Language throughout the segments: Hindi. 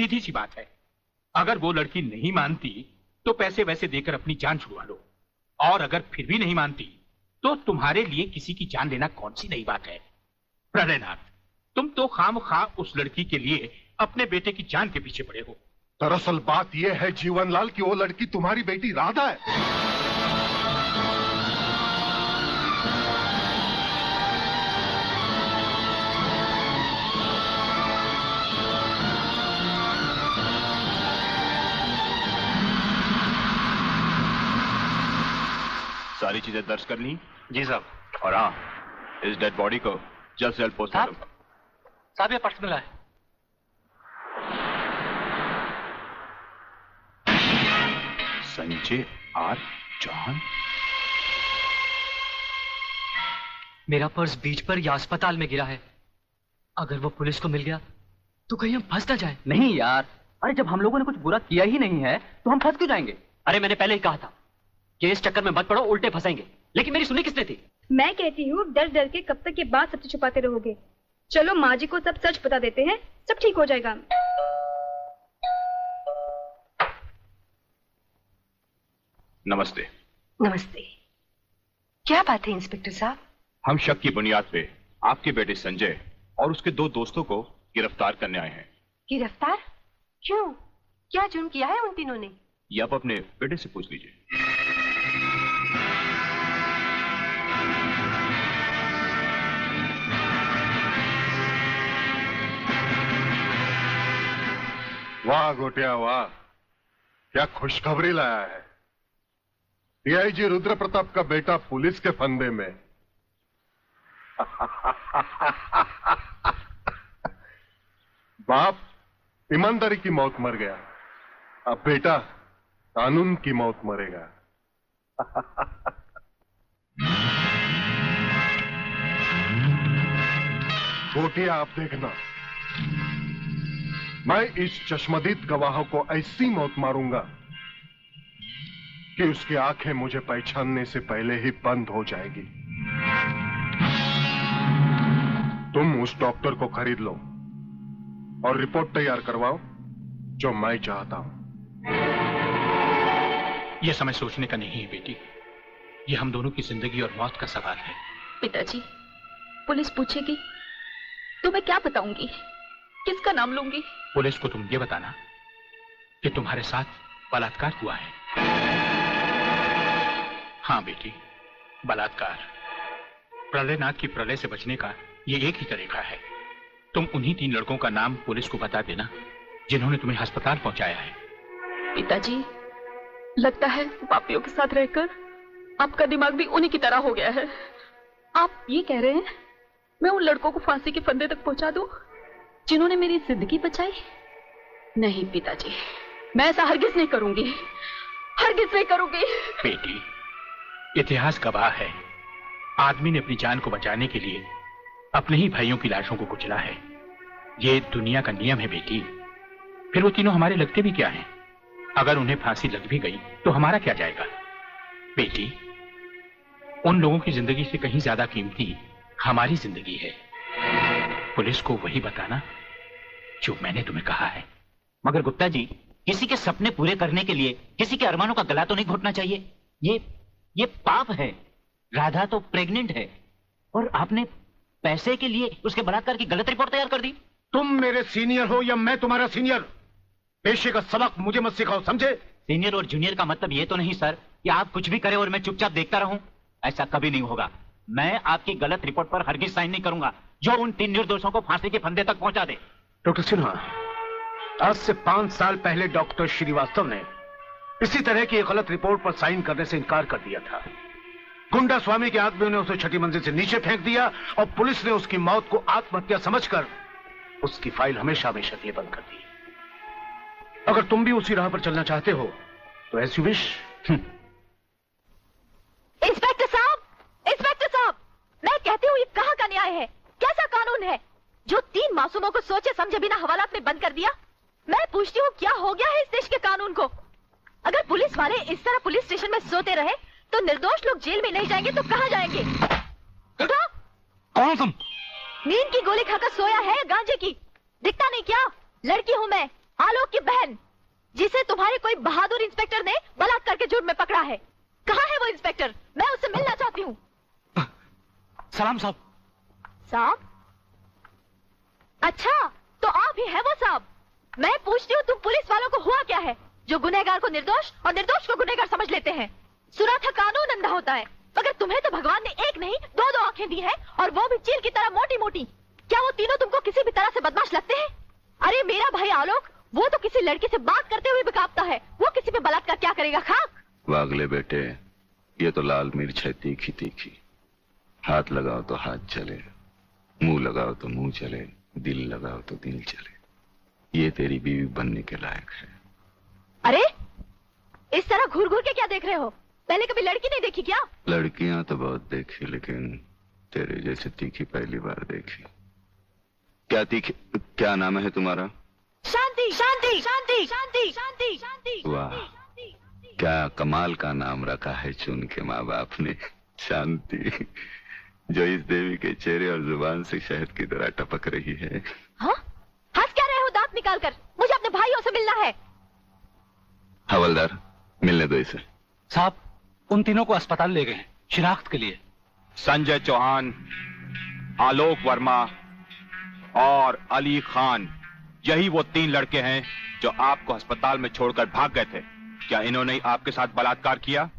सीधी सी बात है, अगर वो लड़की नहीं मानती तो पैसे वैसे देकर अपनी जान छुड़वा लो, और अगर फिर भी नहीं मानती तो तुम्हारे लिए किसी की जान लेना कौन सी नई बात है। प्रलयनाथ, तुम तो खामखा उस लड़की के लिए अपने बेटे की जान के पीछे पड़े हो। दरअसल बात यह है जीवनलाल कि वो लड़की तुम्हारी बेटी राधा है। सारी चीजें दर्ज कर ली? जी साहब। और हाँ, इस डेड बॉडी को जल्द से जल्द पोस्टमार्टम। साहब ये पर्स मिला है। संजय आर चौहान। मेरा पर्स बीच पर या अस्पताल में गिरा है। अगर वो पुलिस को मिल गया तो कहीं हम फंस ना जाए। नहीं यार, अरे जब हम लोगों ने कुछ बुरा किया ही नहीं है तो हम फंस क्यों जाएंगे? अरे मैंने पहले ही कहा था कि इस चक्कर में मत पड़ो, उल्टे फंसेंगे। लेकिन मेरी सुनी किसने थी? मैं कहती हूँ डर डर के कब तक ये बात सबसे छुपाते रहोगे। चलो माँ जी को सब सच बता देते हैं, सब ठीक हो जाएगा। नमस्ते। नमस्ते। क्या बात है इंस्पेक्टर साहब? हम शक की बुनियाद पे आपके बेटे संजय और उसके 2 दोस्तों को गिरफ्तार करने आए हैं। गिरफ्तार? क्यों? क्या जुर्म किया है उन तीनों ने? ये आप अपने बेटे से पूछ लीजिए। वाह गोटिया वाह, क्या खुशखबरी लाया है। डीआईजी रुद्र प्रताप का बेटा पुलिस के फंदे में। बाप ईमानदारी की मौत मर गया, अब बेटा कानून की मौत मरेगा। गोटिया आप देखना, मैं इस चश्मदीद गवाह को ऐसी मौत मारूंगा कि उसकी आंखें मुझे पहचानने से पहले ही बंद हो जाएगी। तुम उस डॉक्टर को खरीद लो और रिपोर्ट तैयार करवाओ जो मैं चाहता हूं। यह समय सोचने का नहीं है बेटी, यह हम दोनों की जिंदगी और मौत का सवाल है। पिताजी, पुलिस पूछेगी तो मैं क्या बताऊंगी? किसका नाम लूंगी? पुलिस को तुम ये बताना कि तुम्हारे साथ बलात्कार हुआ है। हाँ बेटी, बलात्कार। प्रलयनाथ की प्रलय से बचने का ये एक ही तरीका है। तुम उन्हीं 3 लड़कों का नाम पुलिस को बता देना जिन्होंने तुम्हें अस्पताल पहुंचाया है। पिताजी, लगता है पापियों के साथ रहकर आपका दिमाग भी उन्हीं की तरह हो गया है। आप ये कह रहे हैं मैं उन लड़कों को फांसी के फंदे तक पहुंचा दूं जिन्होंने मेरी जिंदगी बचाई? नहीं पिताजी, मैं ऐसा हरगिज नहीं करूंगी, हरगिज नहीं करूंगी। बेटी, इतिहास गवाह है, आदमी ने अपनी जान को बचाने के लिए अपने ही भाइयों की लाशों को कुचला है। ये दुनिया का नियम है बेटी। फिर वो तीनों हमारे लगते भी क्या हैं? अगर उन्हें फांसी लग भी गई तो हमारा क्या जाएगा? बेटी, उन लोगों की जिंदगी से कहीं ज्यादा कीमती हमारी जिंदगी है। पुलिस को वही बताना जो मैंने तुम्हें कहा है। मगर गुप्ता जी, किसी के सपने पूरे करने के लिए किसी के अरमानों का गला तो नहीं घोटना चाहिए। ये पाप है। राधा तो प्रेग्नेंट है और आपने पैसे के लिए उसके बलात्कार की गलत रिपोर्ट तैयार कर दी। तुम मेरे सीनियर हो या मैं तुम्हारा सीनियर, पेशे का सबक मुझे मत सिखाओ, समझे? सीनियर और जूनियर का मतलब ये तो नहीं सर कि आप कुछ भी करें और मैं चुपचाप देखता रहूं। ऐसा कभी नहीं होगा। मैं आपकी गलत रिपोर्ट पर हरगिज साइन नहीं करूंगा जो उन 3 निर्दोषों को फांसी के फंदे तक पहुंचा दे। डॉक्टर सिन्हा, आज से 5 साल पहले डॉक्टर श्रीवास्तव ने इसी तरह की एक गलत रिपोर्ट पर साइन करने से इनकार कर दिया था। गुंडा स्वामी के आदमियों ने उसे 6ठी मंजिल से नीचे फेंक दिया और पुलिस ने उसकी मौत को आत्महत्या समझकर उसकी फाइल हमेशा हमेशा के लिए बंद कर दी। अगर तुम भी उसी राह पर चलना चाहते हो तो एज यू विश। इंस्पेक्टर साहब, मैं कहती हूँ ये कहाँ का न्याय है? कैसा कानून है जो 3 मासूमों को सोचे समझे बिना हवालात में बंद कर दिया? मैं पूछती हूँ क्या हो गया है इस देश के कानून को? अगर पुलिस वाले इस तरह पुलिस स्टेशन में सोते रहे तो निर्दोष लोग जेल में नहीं जाएंगे तो कहाँ जाएंगे? उठो! कौन तुम? नींद की गोली खाकर सोया है गांजे की? दिखता नहीं क्या? लड़की हूँ मैं, आलोक की बहन, जिसे तुम्हारे कोई बहादुर इंस्पेक्टर ने बलात्कार के जुर्म में पकड़ा है। कहाँ है वो इंस्पेक्टर? मैं उससे मिलना चाहती हूँ। सलाम साहब। साहब? अच्छा, तो आप ही है वो साहब। मैं पूछती हूँ, तुम पुलिस वालों को हुआ क्या है जो गुनहगार को निर्दोष और निर्दोष को गुनहगार समझ लेते हैं? सुना था कानून अंधा होता है, मगर तुम्हें तो भगवान ने एक नहीं दो दो आंखें दी है, और वो भी चील की तरह मोटी मोटी। क्या वो तीनों तुमको किसी भी तरह से बदमाश लगते हैं? अरे मेरा भाई आलोक, वो तो किसी लड़की से बात करते हुए भी कांपता है, वो किसी पे बलात्कार क्या करेगा? खाक। वागले बेटे, ये तो लाल मिर्च है तीखी तीखी। हाथ लगाओ तो हाथ चले, मुंह लगाओ तो मुंह चले, दिल लगाओ तो दिल चले। ये तेरी बीवी बनने के लायक है। अरे इस तरह घूर घूर के क्या देख रहे हो? पहले कभी लड़की नहीं देखी क्या? लड़कियां तो बहुत देखी, लेकिन तेरे जैसे तीखी पहली बार देखी। क्या तीखी? क्या नाम है तुम्हारा? शांति शांति शांति शांति शांति शांति। वाह, क्या कमाल का नाम रखा है चुन के माँ बाप ने, शांति, जो इस देवी के चेहरे और जुबान से शहद की तरह टपक रही है। हाँ? हंस क्या रहे हो दांत निकाल कर? मुझे अपने भाइयों से मिलना है। हवलदार, मिलने दो इसे। साहब, उन तीनों को अस्पताल ले गए हैं शिनाख्त के लिए। संजय चौहान, आलोक वर्मा और अली खान, यही वो 3 लड़के हैं जो आपको अस्पताल में छोड़कर भाग गए थे। क्या इन्होंने आपके साथ बलात्कार किया?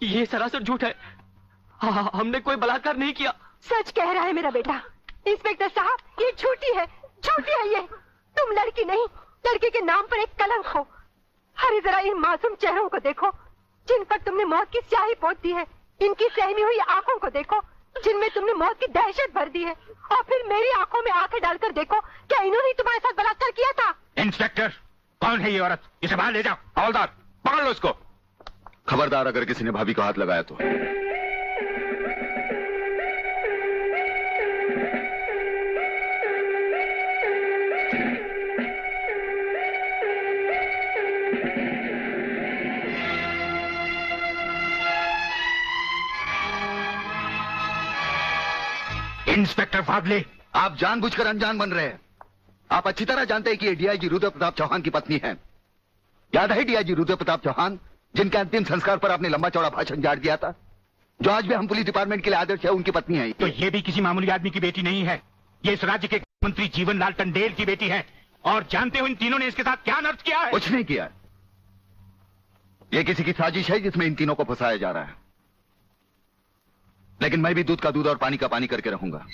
ये सरासर झूठ है। हमने कोई बलात्कार नहीं किया। सच कह रहा है मेरा बेटा। इंस्पेक्टर साहब, ये झूठी है ये। तुम लड़की नहीं, लड़की के नाम पर एक कलंक हो। अरे जरा इन मासूम चेहरों को देखो जिन पर तुमने मौत की स्याही पोत दी है। इनकी सहमी हुई आंखों को देखो जिनमें तुमने मौत की दहशत भर दी है। और फिर मेरी आंखों में आंखें डालकर देखो, क्या इन्होंने तुम्हारे साथ बलात्कार किया था? इंस्पेक्टर, कौन है ये औरत? इसे बाहर ले जाओ। हवलदार, पकड़ लो इसको। खबरदार, अगर किसी ने भाभी को हाथ लगाया तो। इंस्पेक्टर फागले, आप जानबूझकर अनजान बन रहे हैं। आप अच्छी तरह जानते हैं कि ये डीआईजी रुद्र प्रताप चौहान की पत्नी है। याद है डीआईजी रुद्र प्रताप चौहान, जिनके अंतिम संस्कार पर आपने लंबा चौड़ा भाषण झाड़ दिया था, जो आज भी हम पुलिस डिपार्टमेंट के लिए आदर्श है, उनकी पत्नी है। तो ये भी किसी मामूली आदमी की बेटी नहीं है। ये इस राज्य के मंत्री जीवनलाल टंडेल की बेटी है। और जानते हो इन तीनों ने इसके साथ क्या नर्क किया है? कुछ नहीं किया। ये किसी की साजिश है जिसमें इन तीनों को फंसाया जा रहा है। लेकिन मैं भी दूध का दूध और पानी का पानी करके रहूंगा।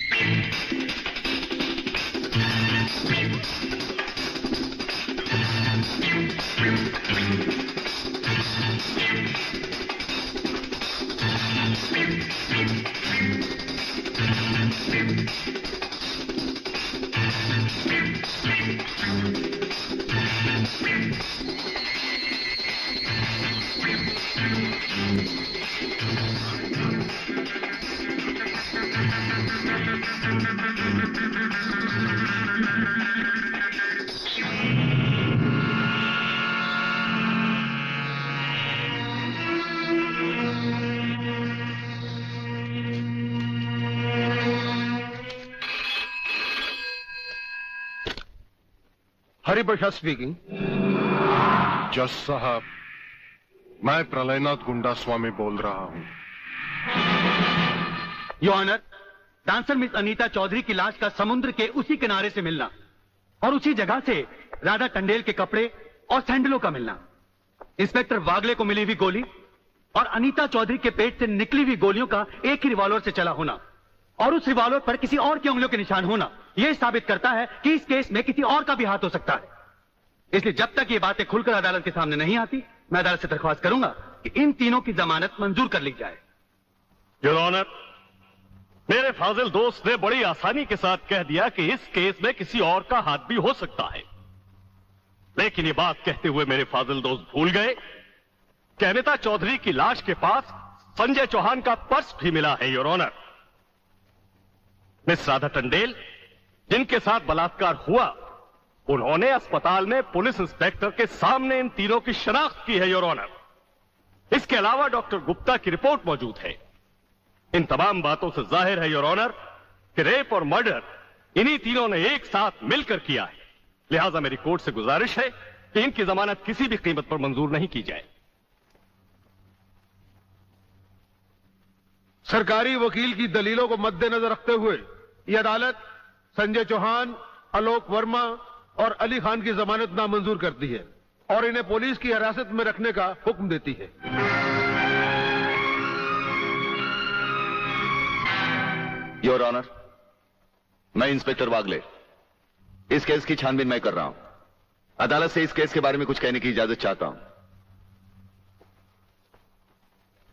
हरिप्रसाद स्पीकिंग। जज साहब, मैं प्रलयनाथ गुंडा स्वामी बोल रहा हूं। Your honour, dancer miss Anita Chaudhary की लाश का समुद्र के उसी किनारे से मिलना और उसी जगह से राधा टंडेल के कपड़े और सैंडलों का मिलना, इंस्पेक्टर वागले को मिली हुई गोली और अनीता चौधरी के पेट से निकली हुई गोलियों का एक ही रिवॉल्वर से चला होना, और उस रिवॉल्वर पर किसी और की उंगलियों के निशान होना यह साबित करता है कि इस केस में किसी और का भी हाथ हो सकता है। इसलिए जब तक ये बातें खुलकर अदालत के सामने नहीं आती, मैं अदालत से दरख्वास्त करूंगा कि इन तीनों की जमानत मंजूर कर ली जाए। योर ऑनर, मेरे फाजिल दोस्त ने बड़ी आसानी के साथ कह दिया कि इस केस में किसी और का हाथ भी हो सकता है, लेकिन ये बात कहते हुए मेरे फाजिल दोस्त भूल गए कि अनिता चौधरी की लाश के पास संजय चौहान का पर्स भी मिला है। Your honour, miss Radha Tandel जिनके साथ बलात्कार हुआ, उन्होंने अस्पताल में पुलिस इंस्पेक्टर के सामने इन तीनों की शनाख्त की है। योर ऑनर, इसके अलावा डॉक्टर गुप्ता की रिपोर्ट मौजूद है। इन तमाम बातों से जाहिर है योर ऑनर कि रेप और मर्डर इन्हीं तीनों ने एक साथ मिलकर किया है। लिहाजा मेरी कोर्ट से गुजारिश है कि इनकी जमानत किसी भी कीमत पर मंजूर नहीं की जाए। सरकारी वकील की दलीलों को मद्देनजर रखते हुए यह अदालत संजय चौहान, आलोक वर्मा और अली खान की जमानत नामंजूर करती है और इन्हें पुलिस की हिरासत में रखने का हुक्म देती है। योर ऑनर, मैं इंस्पेक्टर वागले इस केस की छानबीन मैं कर रहा हूं। अदालत से इस केस के बारे में कुछ कहने की इजाजत चाहता हूं।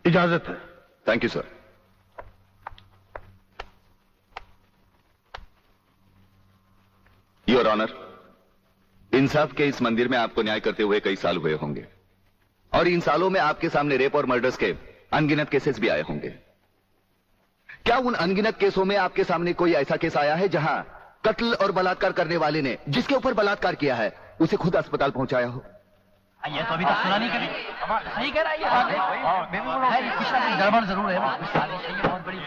इजाजत है। Thank you sir. Your honour, इंसाफ के इस मंदिर में आपको न्याय करते हुए कई साल हुए होंगे और इन सालों में आपके सामने रेप और मर्डर्स के अनगिनत केसेस भी आए होंगे। क्या उन अनगिनत केसों में आपके सामने कोई ऐसा केस आया है जहां कत्ल और बलात्कार करने वाले ने जिसके ऊपर बलात्कार किया है उसे खुद अस्पताल पहुंचाया हो? ये तो अभी तक सुना नहीं कभी। सही कह रहा है ये गड़बड़ जरूर है। बहुत बड़ी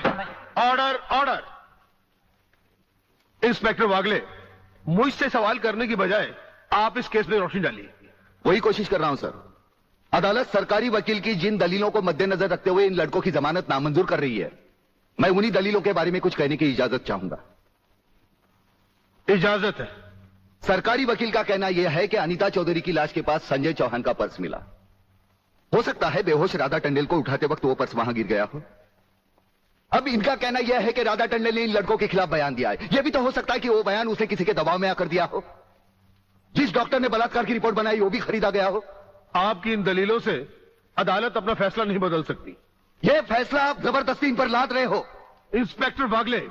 ऑर्डर, ऑर्डर। इंस्पेक्टर वागले, मुझसे सवाल करने की बजाय आप इस केस में रोशनी डालिए। वही कोशिश कर रहा हूं सर। अदालत सरकारी वकील की जिन दलीलों को मद्देनजर रखते हुए इन लड़कों की जमानत नामंजूर कर रही है, मैं उन्हीं दलीलों के बारे में कुछ कहने की इजाजत चाहूंगा। इजाजत है। सरकारी वकील का कहना यह है कि अनीता चौधरी की लाश के पास संजय चौहान का पर्स मिला। हो सकता है बेहोश राधा टंडेल को उठाते वक्त वो पर्स वहां गिर गया हो। अब इनका कहना यह है कि राधा टंडेल ने इन लड़कों के खिलाफ बयान दिया है। यह भी तो हो सकता है कि वो बयान उसे किसी के दबाव में आकर दिया हो। जिस डॉक्टर ने बलात्कार की रिपोर्ट बनाई वो भी खरीदा गया हो। आपकी इन दलीलों से अदालत अपना फैसला नहीं बदल सकती। यह फैसला आप जबरदस्ती इन पर लाद रहे हो। इंस्पेक्टर वागले,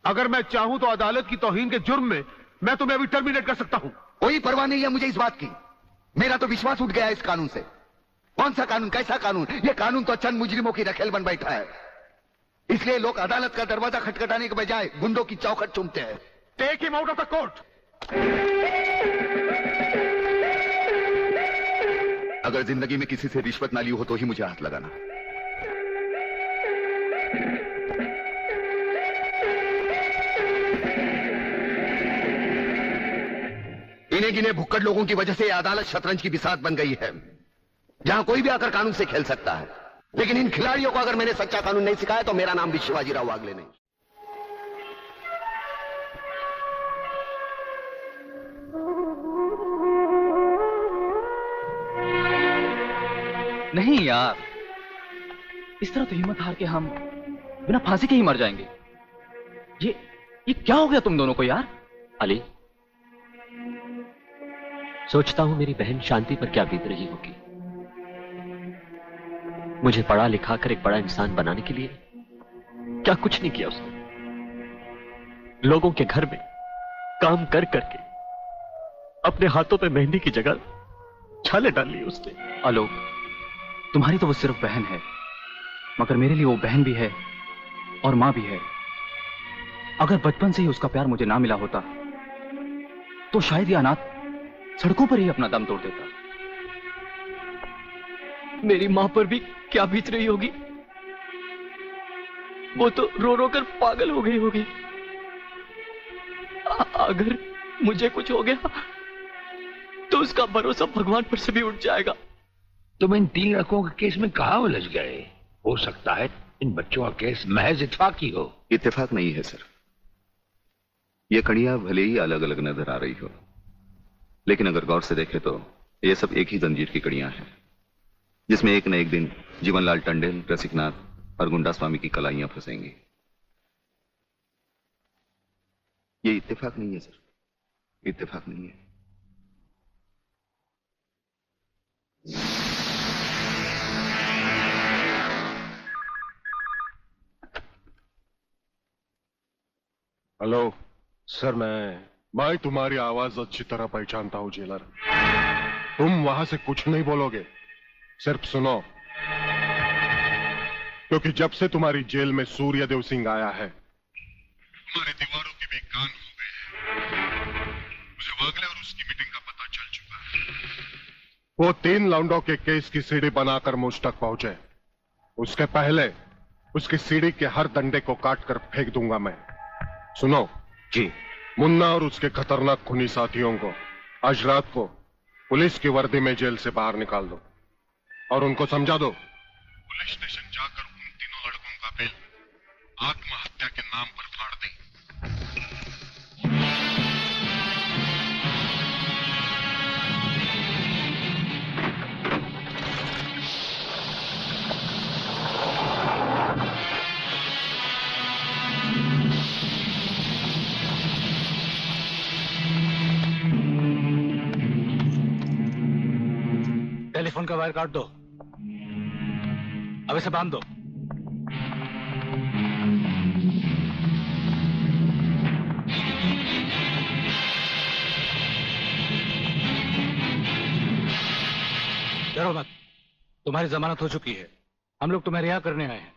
अगर मैं चाहूं तो अदालत की तौहीन के जुर्म में मैं तुम्हें अभी टर्मिनेट कर सकता हूं। कोई परवाह नहीं है मुझे इस बात की। मेरा तो विश्वास उठ गया इस कानून से। कौन सा कानून, कैसा कानून? यह कानून तो चंद मुजरिमों की रखेल बन बैठा है। इसलिए लोग अदालत का दरवाजा खटखटाने के बजाय गुंडों की चौखट चूमते हैं। Take him out of the court. अगर जिंदगी में किसी से रिश्वत ना ली हो तो ही मुझे हाथ लगाना। इन्हें गिने भुक्कड़ लोगों की वजह से अदालत शतरंज की बिसात बन गई है, जहां कोई भी आकर कानून से खेल सकता है। लेकिन इन खिलाड़ियों को अगर मैंने सच्चा कानून नहीं सिखाया तो मेरा नाम भी शिवाजी राव वागले नहीं। नहीं यार, इस तरह तो हिम्मत हार के हम बिना फांसी के ही मर जाएंगे। ये क्या हो गया तुम दोनों को यार? अली, सोचता हूं मेरी बहन शांति पर क्या बीत रही होगी। मुझे पढ़ा लिखा कर एक बड़ा इंसान बनाने के लिए क्या कुछ नहीं किया उसने। लोगों के घर में काम कर करके अपने हाथों पे मेहंदी की जगह छाले डाल ली उसने। आलोक, तुम्हारी तो वो सिर्फ बहन है, मगर मेरे लिए वो बहन भी है और मां भी है। अगर बचपन से ही उसका प्यार मुझे ना मिला होता तो शायद ये अनाथ सड़कों पर ही अपना दम तोड़ देता। मेरी मां पर भी क्या बीत रही होगी। वो तो रो रो कर पागल हो गई होगी। अगर मुझे कुछ हो गया तो उसका भरोसा भगवान पर से भी उठ जाएगा। तुम इन 3 लड़कों के केस में कहां उलझ गए? हो सकता है इन बच्चों का केस महज इत्तेफाकी हो। इत्तेफाक नहीं है सर। ये कड़ियां भले ही अलग अलग नजर आ रही हो, लेकिन अगर गौर से देखें तो ये सब एक ही जंजीर की कड़ियां हैं, जिसमें एक न एक दिन जीवनलाल टंडेल, रसिकनाथ और गुंडा स्वामी की कलाइयां फंसेंगी। ये इत्तेफाक नहीं है सर, इत्तेफाक नहीं है। हेलो सर, मैं तुम्हारी आवाज अच्छी तरह पहचानता हूं जेलर। तुम वहां से कुछ नहीं बोलोगे, सिर्फ सुनो, क्योंकि जब से तुम्हारी जेल में सूर्यदेव सिंह आया है तुम्हारी दीवारों के भी कान हो गए हैं। मुझे वागले और उसकी मीटिंग का पता चल चुका है। वो 3 लौंडों के केस की सीढ़ी बनाकर मुझ तक पहुंचे, उसके पहले उसकी सीढ़ी के हर डंडे को काटकर फेंक दूंगा मैं। सुनो जी। मुन्ना और उसके खतरनाक खूनी साथियों को आज रात को पुलिस की वर्दी में जेल से बाहर निकाल दो और उनको समझा दो पुलिस स्टेशन जाकर उन तीनों लड़कों का बिल आत्महत्या के नाम पर फाड़ दें। टेलीफोन का वायर काट दो, अब इसे बांध दो। डरो मत, तुम्हारी जमानत हो चुकी है, हम लोग तुम्हें रिहा करने आए हैं।